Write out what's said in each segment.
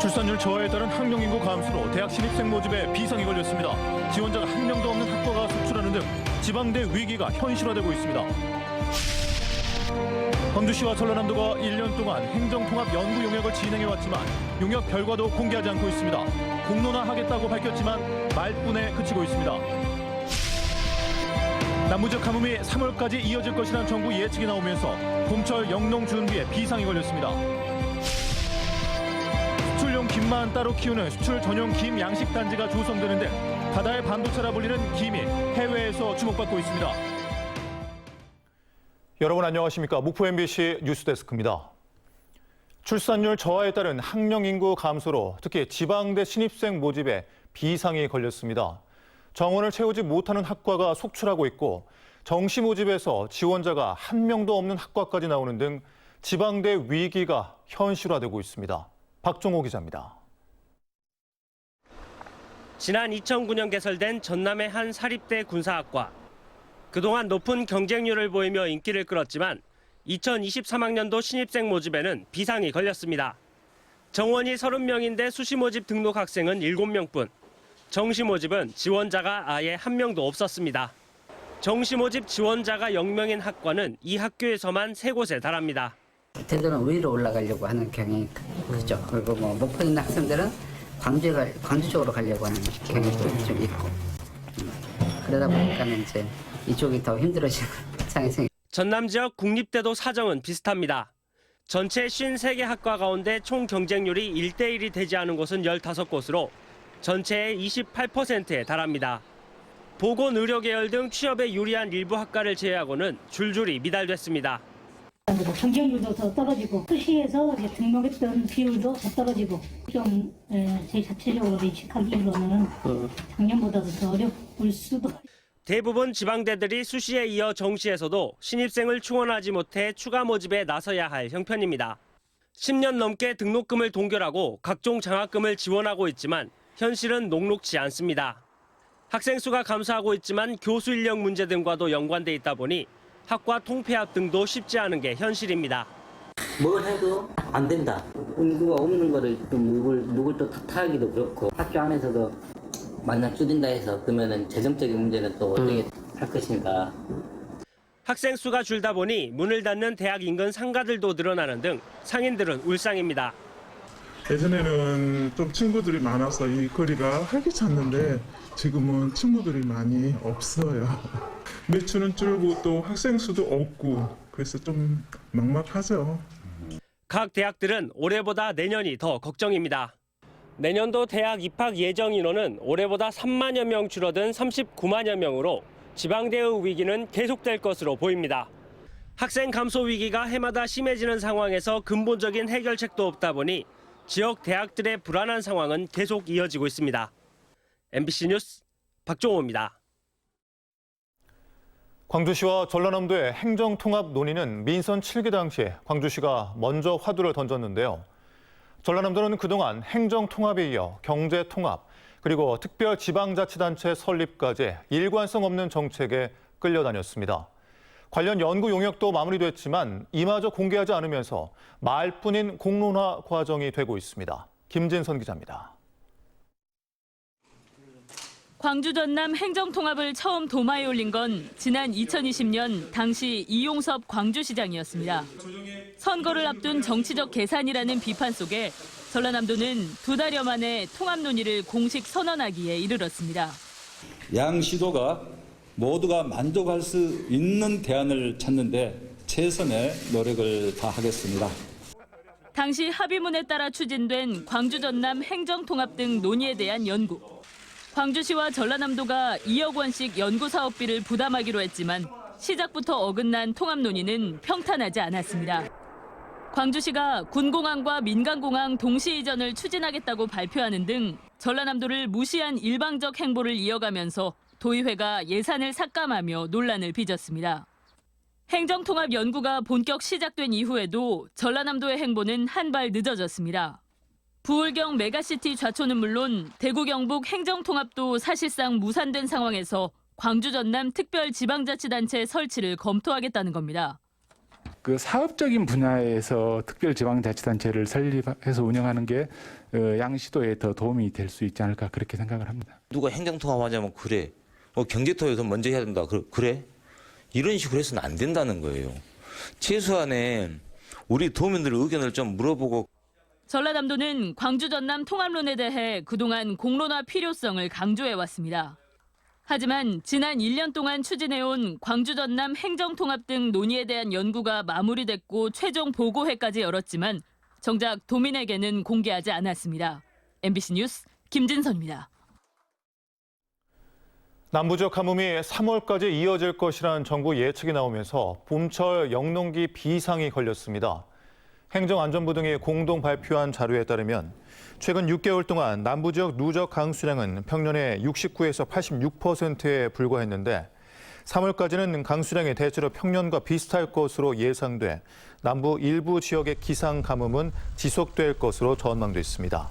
출산율 저하에 따른 학령 인구 감소로 대학 신입생 모집에 비상이 걸렸습니다. 지원자가 한 명도 없는 학과가 속출하는 등 지방대 위기가 현실화되고 있습니다. 광주시와 전라남도가 1년 동안 행정통합 연구 용역을 진행해왔지만 용역 결과도 공개하지 않고 있습니다. 공론화하겠다고 밝혔지만 말뿐에 그치고 있습니다. 남부지역 가뭄이 3월까지 이어질 것이라는 정부 예측이 나오면서 봄철 영농 준비에 비상이 걸렸습니다. 수출용 김만 따로 키우는 수출 전용 김 양식 단지가 조성되는 등 바다의 반도체라 불리는 김이 해외에서 주목받고 있습니다. 여러분 안녕하십니까? 목포 MBC 뉴스데스크입니다. 출산율 저하에 따른 학령 인구 감소로 특히 지방대 신입생 모집에 비상이 걸렸습니다. 정원을 채우지 못하는 학과가 속출하고 있고 정시 모집에서 지원자가 한 명도 없는 학과까지 나오는 등 지방대 위기가 현실화되고 있습니다. 박종호 기자입니다. 지난 2009년 개설된 전남의 한 사립대 군사학과. 그동안 높은 경쟁률을 보이며 인기를 끌었지만 2023학년도 신입생 모집에는 비상이 걸렸습니다. 정원이 30명인데 수시 모집 등록 학생은 7명뿐. 정시 모집은 지원자가 아예 한 명도 없었습니다. 정시 모집 지원자가 0명인 학과는 이 학교에서만 3곳에 달합니다. 대도는 위로 올라가려고 하는 경향이 크죠. 그리고 목포에 있는 학생들은 광주 쪽으로 가려고 하는 경향도 좀 있고. 그러다 보니까는 이제 이쪽이 더 힘들어지는 상황이 생깁니다. 전남 지역 국립대도 사정은 비슷합니다. 전체 53개 학과 가운데 총 경쟁률이 1대1이 되지 않은 곳은 15곳으로 전체의 28%에 달합니다. 보건, 의료 계열 등 취업에 유리한 일부 학과를 제외하고는 줄줄이 미달됐습니다. 경쟁률도 더 떨어지고 수시에서 등록했던 비율도 더 떨어지고 좀 제 자체적으로 인식하기로는 작년보다도 더 어려울 수도. 대부분 지방대들이 수시에 이어 정시에서도 신입생을 충원하지 못해 추가 모집에 나서야 할 형편입니다. 10년 넘게 등록금을 동결하고 각종 장학금을 지원하고 있지만 현실은 녹록지 않습니다. 학생 수가 감소하고 있지만 교수 인력 문제 등과도 연관돼 있다 보니 학과 통폐합 등도 쉽지 않은 게 현실입니다. 뭘 해도 안 된다. 인구가 없는 거를 또 누굴 또 탓하기도 그렇고 학교 안에서도 만약 줄인다 해서 그러면은 재정적인 문제는 또 어떻게 할 것인가. 학생 수가 줄다 보니 문을 닫는 대학 인근 상가들도 늘어나는 등 상인들은 울상입니다. 예전에는 좀 친구들이 많아서 이 거리가 활기찼는데 지금은 친구들이 많이 없어요. 매출은 줄고 또 학생 수도 없고 그래서 좀 막막하죠. 각 대학들은 올해보다 내년이 더 걱정입니다. 내년도 대학 입학 예정 인원은 올해보다 3만여 명 줄어든 39만여 명으로 지방대의 위기는 계속될 것으로 보입니다. 학생 감소 위기가 해마다 심해지는 상황에서 근본적인 해결책도 없다 보니 지역 대학들의 불안한 상황은 계속 이어지고 있습니다. MBC 뉴스 박종호입니다. 광주시와 전라남도의 행정통합 논의는 민선 7기 당시에 광주시가 먼저 화두를 던졌는데요. 전라남도는 그동안 행정통합에 이어 경제통합, 그리고 특별지방자치단체 설립까지 일관성 없는 정책에 끌려다녔습니다. 관련 연구 용역도 마무리됐지만 이마저 공개하지 않으면서 말뿐인 공론화 과정이 되고 있습니다. 김진선 기자입니다. 광주 전남 행정통합을 처음 도마에 올린 건 지난 2020년 당시 이용섭 광주시장이었습니다. 선거를 앞둔 정치적 계산이라는 비판 속에 전라남도는 2달여 만에 통합 논의를 공식 선언하기에 이르렀습니다. 양 시도가 모두가 만족할 수 있는 대안을 찾는데 최선의 노력을 다하겠습니다. 당시 합의문에 따라 추진된 광주 전남 행정통합 등 논의에 대한 연구. 광주시와 전라남도가 2억 원씩 연구사업비를 부담하기로 했지만 시작부터 어긋난 통합 논의는 평탄하지 않았습니다. 광주시가 군공항과 민간공항 동시 이전을 추진하겠다고 발표하는 등 전라남도를 무시한 일방적 행보를 이어가면서 도의회가 예산을 삭감하며 논란을 빚었습니다. 행정통합 연구가 본격 시작된 이후에도 전라남도의 행보는 한 발 늦어졌습니다. 부울경 메가시티 좌초는 물론 대구 경북 행정통합도 사실상 무산된 상황에서 광주 전남 특별지방자치단체 설치를 검토하겠다는 겁니다. 그 사업적인 분야에서 특별지방자치단체를 설립해서 운영하는 게 양시도에 더 도움이 될 수 있지 않을까 그렇게 생각을 합니다. 누가 행정통합하자면 그래. 경제통합에서 먼저 해야 된다. 그래? 이런 식으로 해서는 안 된다는 거예요. 최소한의 우리 도민들의 의견을 좀 물어보고. 전라남도는 광주 전남 통합론에 대해 그동안 공론화 필요성을 강조해왔습니다. 하지만 지난 1년 동안 추진해온 광주 전남 행정통합 등 논의에 대한 연구가 마무리됐고 최종 보고회까지 열었지만 정작 도민에게는 공개하지 않았습니다. MBC 뉴스 김진선입니다. 남부지역 가뭄이 3월까지 이어질 것이라는 정부 예측이 나오면서 봄철 영농기 비상이 걸렸습니다. 행정안전부 등이 공동 발표한 자료에 따르면 최근 6개월 동안 남부지역 누적 강수량은 평년의 69에서 86%에 불과했는데 3월까지는 강수량이 대체로 평년과 비슷할 것으로 예상돼 남부 일부 지역의 기상 가뭄은 지속될 것으로 전망됐습니다.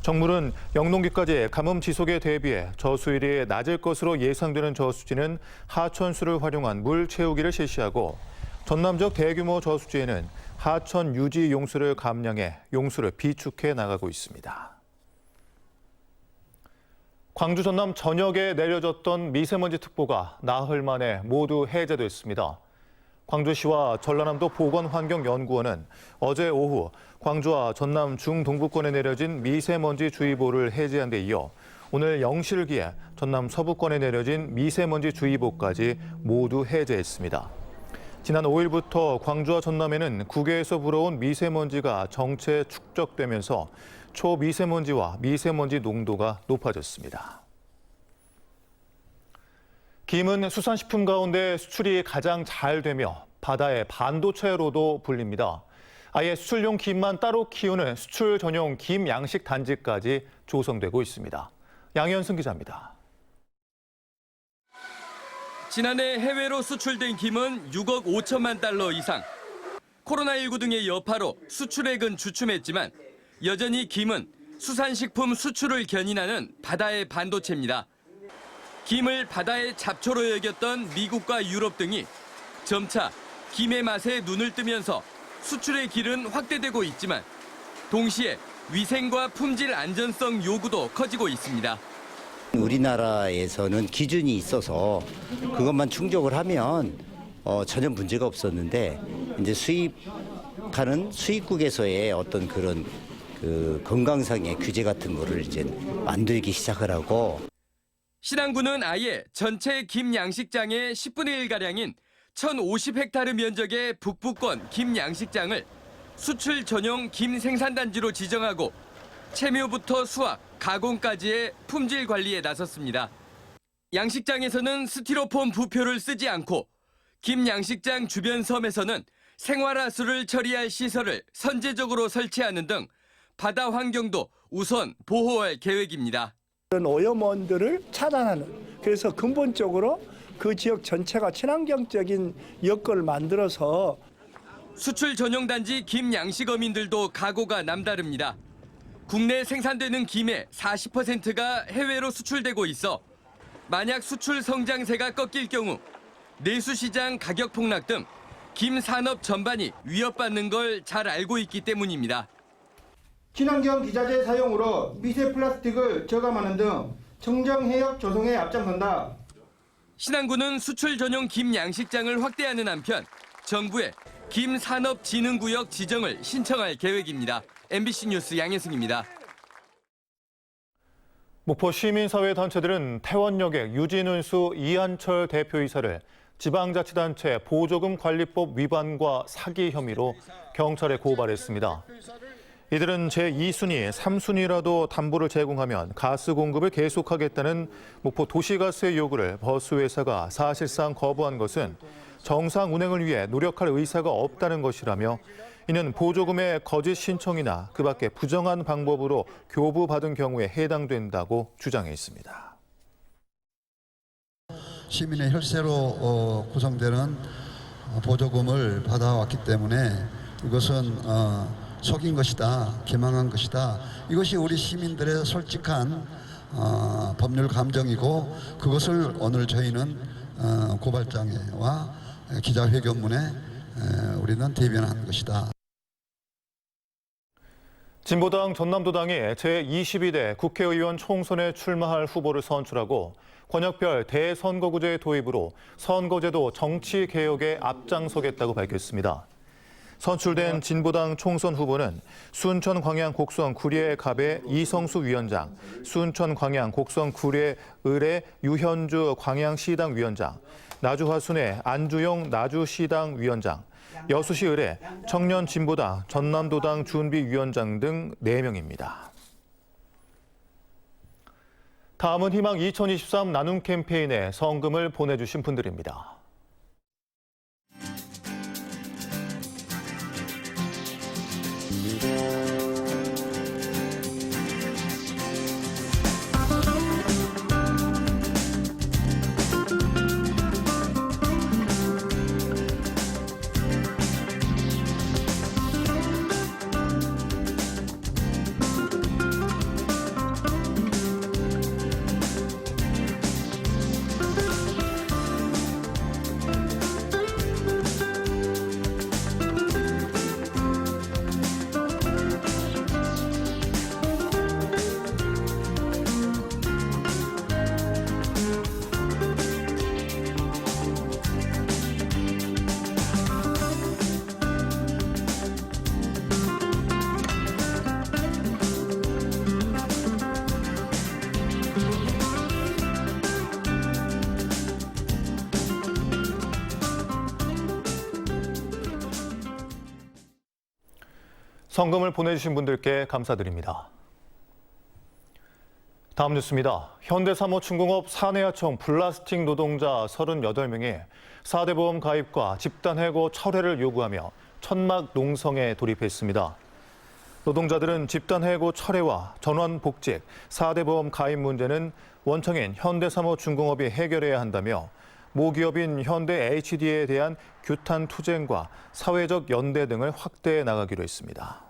정부는 영농기까지 가뭄 지속에 대비해 저수율이 낮을 것으로 예상되는 저수지는 하천수를 활용한 물 채우기를 실시하고 전남적 대규모 저수지에는 하천 유지 용수를 감량해 용수를 비축해 나가고 있습니다. 광주 전남 전역에 내려졌던 미세먼지 특보가 나흘 만에 모두 해제됐습니다. 광주시와 전라남도 보건환경연구원은 어제 오후 광주와 전남 중동부권에 내려진 미세먼지 주의보를 해제한 데 이어 오늘 0시를 기해 전남 서부권에 내려진 미세먼지 주의보까지 모두 해제했습니다. 지난 5일부터 광주와 전남에는 국외에서 불어온 미세먼지가 정체 축적되면서 초미세먼지와 미세먼지 농도가 높아졌습니다. 김은 수산식품 가운데 수출이 가장 잘 되며 바다의 반도체로도 불립니다. 아예 수출용 김만 따로 키우는 수출 전용 김 양식 단지까지 조성되고 있습니다. 양현승 기자입니다. 지난해 해외로 수출된 김은 6억 5천만 달러 이상. 코로나19 등의 여파로 수출액은 주춤했지만 여전히 김은 수산식품 수출을 견인하는 바다의 반도체입니다. 김을 바다의 잡초로 여겼던 미국과 유럽 등이 점차 김의 맛에 눈을 뜨면서 수출의 길은 확대되고 있지만 동시에 위생과 품질 안전성 요구도 커지고 있습니다. 우리나라에서는 기준이 있어서 그것만 충족을 하면 전혀 문제가 없었는데 이제 수입하는 수입국에서의 어떤 그런 건강상의 규제 같은 거를 이제 만들기 시작을 하고 신안군은 아예 전체 김 양식장의 10분의 1가량인 1,050헥타르 면적의 북부권 김 양식장을 수출 전용 김 생산단지로 지정하고 채묘부터 수확, 가공까지의 품질 관리에 나섰습니다. 양식장에서는 스티로폼 부표를 쓰지 않고 김 양식장 주변 섬에서는 생활하수를 처리할 시설을 선제적으로 설치하는 등 바다 환경도 우선 보호할 계획입니다. 오염원들을 차단하는, 그래서 근본적으로 그 지역 전체가 친환경적인 여건을 만들어서 수출 전용 단지 김 양식어민들도 각오가 남다릅니다. 국내 생산되는 김의 40%가 해외로 수출되고 있어 만약 수출 성장세가 꺾일 경우 내수시장 가격 폭락 등 김 산업 전반이 위협받는 걸 잘 알고 있기 때문입니다. 친환경 기자재 사용으로 미세 플라스틱을 저감하는 등 청정 해역 조성에 앞장선다. 신안군은 수출 전용 김 양식장을 확대하는 한편 정부에 김 산업진흥구역 지정을 신청할 계획입니다. MBC 뉴스 양혜승입니다. 목포 시민사회단체들은 태원여객 유진운수 이한철 대표이사를 지방자치단체 보조금관리법 위반과 사기 혐의로 경찰에 고발했습니다. 이들은 제2순위, 3순위라도 담보를 제공하면 가스 공급을 계속하겠다는 목포 도시가스의 요구를 버스회사가 사실상 거부한 것은 정상 운행을 위해 노력할 의사가 없다는 것이라며 이는 보조금의 거짓 신청이나 그 밖에 부정한 방법으로 교부받은 경우에 해당된다고 주장했습니다. 시민의 혈세로 구성되는 보조금을 받아왔기 때문에 이것은 속인 것이다, 기망한 것이다. 이것이 우리 시민들의 솔직한 법률 감정이고 그것을 오늘 저희는 고발장에와 기자회견문에 우리는 대변한 것이다. 진보당 전남도당이 제22대 국회의원 총선에 출마할 후보를 선출하고 권역별 대선거구제 도입으로 선거제도 정치 개혁에 앞장서겠다고 밝혔습니다. 선출된 진보당 총선 후보는 순천 광양 곡성 구례 갑의 이성수 위원장, 순천 광양 곡성 구례 을의 유현주 광양시당 위원장, 나주 화순의 안주용 나주시당 위원장, 여수시 을의 청년 진보당 전남도당 준비위원장 등 4명입니다. 다음은 희망 2023 나눔 캠페인에 성금을 보내주신 분들입니다. 성금을 보내주신 분들께 감사드립니다. 다음 뉴스입니다. 현대사모중공업 사내하청 플라스틱 노동자 38명이 4대 보험 가입과 집단해고 철회를 요구하며 천막 농성에 돌입했습니다. 노동자들은 집단해고 철회와 전환복직, 4대 보험 가입 문제는 원청인 현대사모중공업이 해결해야 한다며 모기업인 현대 HD에 대한 규탄 투쟁과 사회적 연대 등을 확대해 나가기로 했습니다.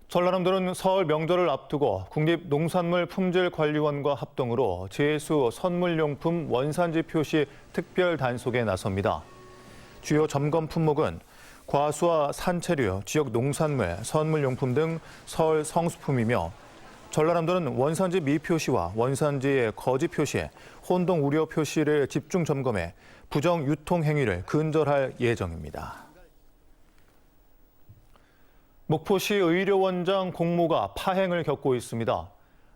전라남도는 설 명절을 앞두고 국립농산물품질관리원과 합동으로 제수 선물용품 원산지 표시 특별 단속에 나섭니다. 주요 점검 품목은 과수와 산채류, 지역 농산물, 선물용품 등 설 성수품이며 전라남도는 원산지 미표시와 원산지의 거짓 표시, 혼동 우려 표시를 집중 점검해 부정 유통 행위를 근절할 예정입니다. 목포시 의료원장 공모가 파행을 겪고 있습니다.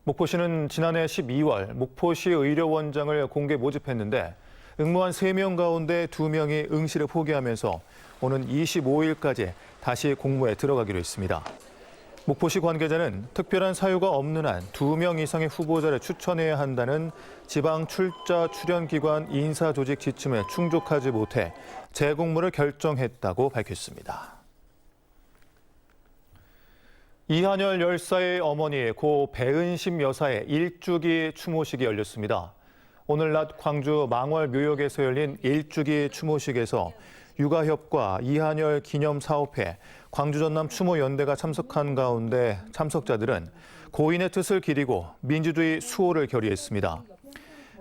목포시는 지난해 12월 목포시 의료원장을 공개 모집했는데 응모한 3명 가운데 2명이 응시를 포기하면서 오는 25일까지 다시 공모에 들어가기로 했습니다. 목포시 관계자는 특별한 사유가 없는 한 2명 이상의 후보자를 추천해야 한다는 지방 출자 출연기관 인사조직 지침에 충족하지 못해 재공모를 결정했다고 밝혔습니다. 이한열 열사의 어머니 고 배은심 여사의 일주기 추모식이 열렸습니다. 오늘 낮 광주 망월 묘역에서 열린 일주기 추모식에서 육아협과 이한열 기념사업회, 광주 전남 추모연대가 참석한 가운데 참석자들은 고인의 뜻을 기리고 민주주의 수호를 결의했습니다.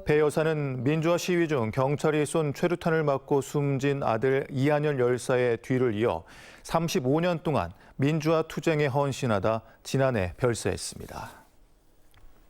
배 여사는 민주화 시위 중 경찰이 쏜 최루탄을 맞고 숨진 아들 이한열 열사의 뒤를 이어 35년 동안 민주화 투쟁에 헌신하다 지난해 별세했습니다.